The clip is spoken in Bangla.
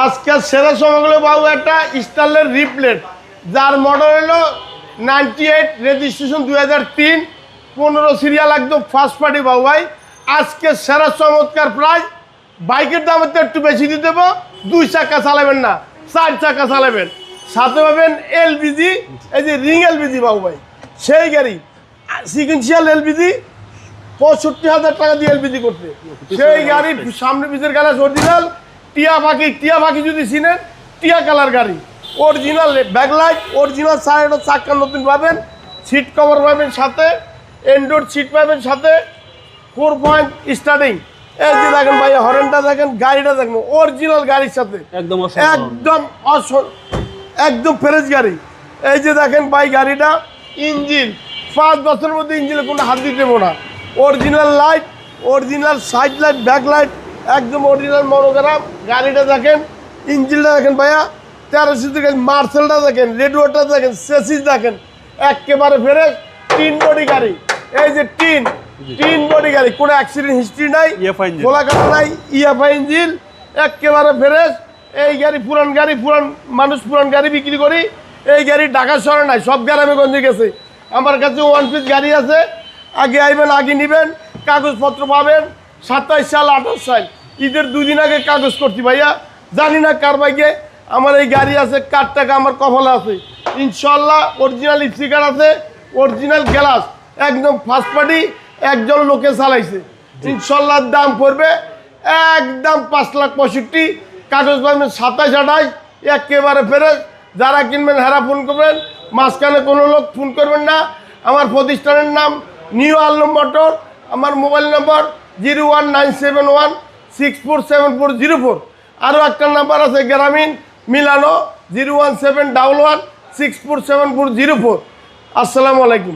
আজকের সেরা সময়গুলো বাবু একটা স্টাইলের রিপ্লেট, যার মডেল হলো 98, রেজিস্ট্রেশন 2003, 15 সিরিয়াল, একদম ফার্স্ট পার্টি বাবু ভাই। আজকে সেরা চমৎকার প্রাইস, বাইকের দামের তো একটু বেশি দিয়ে দেবো। 2 চাকা চালাবেন না, 4 চাকা চালাবেন, সাথে পাবেন এলপিজি, এই যে রিং এলপিজি বাবু ভাই, সেই গাড়ি সিকুয়েন্সিয়াল এলপিজি 65,000 টাকা দিয়ে এলপিজি করতে, সেই গাড়ি সামনে পিছের গ্যালাস অরিজিনাল টিয়া পাখি যদি চিনেন, টিয়া কালার গাড়ি, অরিজিনাল ব্যাকলাইট, অরিজিনাল সাইডের চাক্কা নতুন পাবেন, সিট কভার পাবেন সাথে, এন্ড্রয়েড সিট পাবেন সাথে, 4 পয়েন্ট স্টার্টিং। এই যে দেখেন ভাই, হরেনটা দেখেন, গাড়িটা দেখেন, অরিজিনাল গাড়ির সাথে একদম একদম ফ্রেশ গাড়ি। এই যে দেখেন ভাই, গাড়িটা ইঞ্জিন 5 বছরের মধ্যে ইঞ্জিনে কোনো হাত দিতে দেবো না। Original light, original side light, back light, একদম অরিজিনাল মনোগ্রাম। গাড়িটা দেখেন, ইঞ্জিনটা দেখেন ভাইয়া, 13 সিসি গাড়ি, মার্সেলটা দেখেন, রেডিওটা দেখেন, সেসিস দেখেন, একেবারে ফ্রেশ, 3 বডি গাড়ি। এই যে তিন বডি গাড়ি, কোনো অ্যাক্সিডেন্ট হিস্ট্রি নাই, খোলা কাটা নাই, ইএফআই ইঞ্জিন, একেবারে ফ্রেশ। এই গাড়ি পুরান গাড়ি, মানুষ পুরান গাড়ি বিক্রি করি। এই গাড়ি ঢাকা শহরে নাই, সব গ্রামে গঞ্জে গেছে। আমার কাছে 1 পিস গাড়ি আছে, আগে আইবেন, আগে নেবেন, কাগজপত্র পাবেন। 27 সাল 28 সাল ঈদের 2 দিন আগে কাগজ করছি ভাইয়া, জানি না কার বাইকে আমার এই গাড়ি আছে, কার টাকা আমার কপালে আছে। ইনশাল্লাহ অরিজিনাল স্টিকার আছে, অরিজিনাল গ্লাস, একদম ফার্স্ট পার্টি, একজন লোকে চালাইছে। ইনশাল্লাহ দাম পড়বে একদম 5,65,000, কাগজ পাবেন 27 28, একেবারে ফেরত। যারা কিনবেন হেরা ফোন করবেন, মাঝখানে কোনো লোক ফোন করবেন না। আমার প্রতিষ্ঠানের নাম নিউ আলম মোটর, আমার মোবাইল নম্বর 01971647404। আরও একটা নাম্বার আছে গ্রামীণ মিলানো, 01711647404। আসসালামু আলাইকুম।